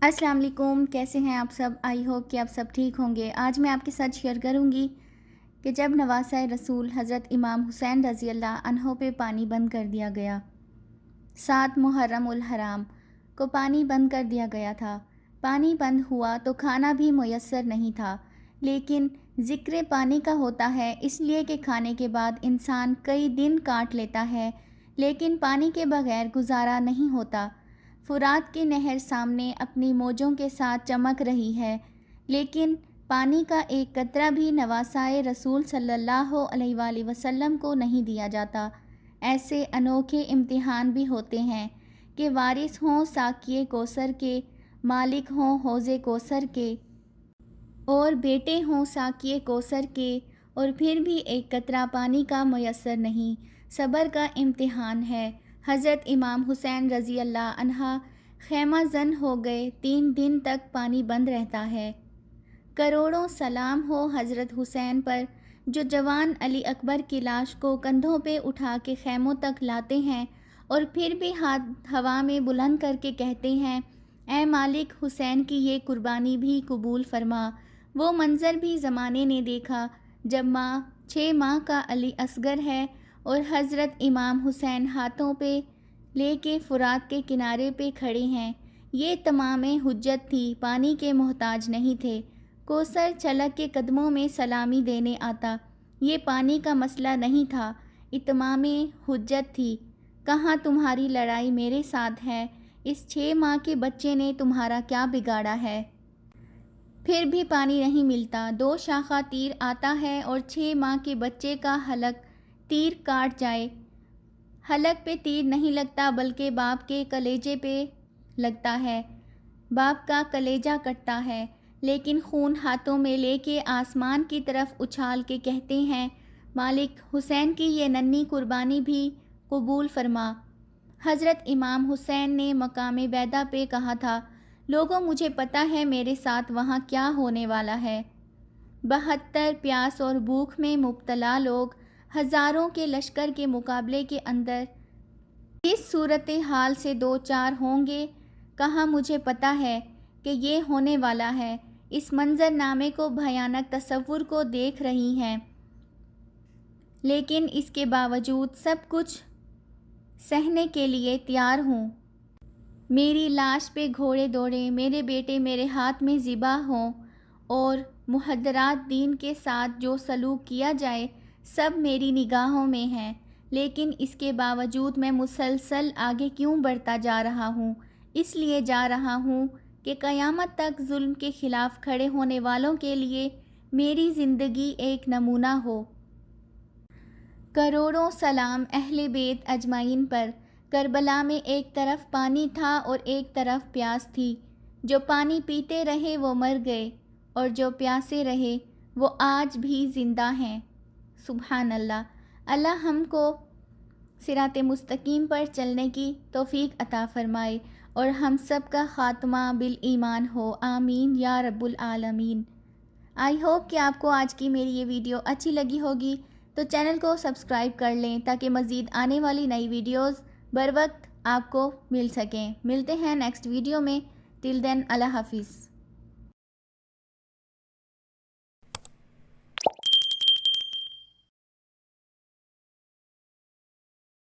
السلام علیکم، کیسے ہیں آپ سب؟ آئی ہوپ کہ آپ سب ٹھیک ہوں گے۔ آج میں آپ کے ساتھ شیئر کروں گی کہ جب نواسۂ رسول حضرت امام حسین رضی اللہ عنہ پہ پانی بند کر دیا گیا، 7 محرم الحرام کو پانی بند کر دیا گیا تھا۔ پانی بند ہوا تو کھانا بھی میسر نہیں تھا، لیکن ذکر پانی کا ہوتا ہے اس لیے کہ کھانے کے بعد انسان کئی دن کاٹ لیتا ہے، لیکن پانی کے بغیر گزارا نہیں ہوتا۔ فرات کی نہر سامنے اپنی موجوں کے ساتھ چمک رہی ہے، لیکن پانی کا ایک قطرہ بھی نواسائے رسول صلی اللہ علیہ وآلہ وسلم کو نہیں دیا جاتا۔ ایسے انوکھے امتحان بھی ہوتے ہیں کہ وارث ہوں ساقیِ کوثر کے، مالک ہوں حوض کوثر کے، اور بیٹے ہوں ساقیِ کوثر کے، اور پھر بھی ایک قطرہ پانی کا میسر نہیں۔ صبر کا امتحان ہے۔ حضرت امام حسین رضی اللہ عنہ خیمہ زن ہو گئے، 3 دن تک پانی بند رہتا ہے۔ کروڑوں سلام ہو حضرت حسین پر، جو جوان علی اکبر کی لاش کو کندھوں پہ اٹھا کے خیموں تک لاتے ہیں اور پھر بھی ہاتھ ہوا میں بلند کر کے کہتے ہیں، اے مالک، حسین کی یہ قربانی بھی قبول فرما۔ وہ منظر بھی زمانے نے دیکھا جب ماں 6 ماہ کا علی اصغر ہے اور حضرت امام حسین ہاتھوں پہ لے کے فرات کے کنارے پہ کھڑے ہیں۔ یہ تمام حجت تھی، پانی کے محتاج نہیں تھے۔ کوثر چھلک کے قدموں میں سلامی دینے آتا، یہ پانی کا مسئلہ نہیں تھا، اتمام حجت تھی۔ کہاں تمہاری لڑائی میرے ساتھ ہے؟ اس 6 ماہ کے بچے نے تمہارا کیا بگاڑا ہے؟ پھر بھی پانی نہیں ملتا۔ 2 شاخہ تیر آتا ہے اور 6 ماہ کے بچے کا حلق تیر کاٹ جائے۔ حلق پہ تیر نہیں لگتا بلکہ باپ کے کلیجے پہ لگتا ہے، باپ کا کلیجہ کٹتا ہے، لیکن خون ہاتھوں میں لے کے آسمان کی طرف اچھال کے کہتے ہیں، مالک، حسین کی یہ ننھی قربانی بھی قبول فرما۔ حضرت امام حسین نے مقام بیدہ پہ کہا تھا، لوگوں، مجھے پتہ ہے میرے ساتھ وہاں کیا ہونے والا ہے۔ 72 پیاس اور بھوک میں مبتلا لوگ ہزاروں کے لشکر کے مقابلے کے اندر اس صورتحال سے دوچار ہوں گے۔ کہاں مجھے پتہ ہے کہ یہ ہونے والا ہے۔ اس منظر نامے کو، بھیانک تصور کو دیکھ رہی ہیں، لیکن اس کے باوجود سب کچھ سہنے کے لیے تیار ہوں۔ میری لاش پہ گھوڑے دوڑیں، میرے بیٹے میرے ہاتھ میں ذبح ہوں، اور محاذرات دین کے ساتھ جو سلوک کیا جائے سب میری نگاہوں میں ہے، لیکن اس کے باوجود میں مسلسل آگے کیوں بڑھتا جا رہا ہوں؟ اس لیے جا رہا ہوں کہ قیامت تک ظلم کے خلاف کھڑے ہونے والوں کے لیے میری زندگی ایک نمونہ ہو۔ کروڑوں سلام اہل بیت اجمعین پر۔ کربلا میں ایک طرف پانی تھا اور ایک طرف پیاس تھی۔ جو پانی پیتے رہے وہ مر گئے، اور جو پیاسے رہے وہ آج بھی زندہ ہیں۔ سبحان اللہ۔ اللہ ہم کو صراط مستقیم پر چلنے کی توفیق عطا فرمائے اور ہم سب کا خاتمہ بالایمان ہو، آمین یا رب العالمین۔ آئی ہوپ کہ آپ کو آج کی میری یہ ویڈیو اچھی لگی ہوگی، تو چینل کو سبسکرائب کر لیں تاکہ مزید آنے والی نئی ویڈیوز بر وقت آپ کو مل سکیں۔ ملتے ہیں نیکسٹ ویڈیو میں، ٹل دین اللہ حافظ۔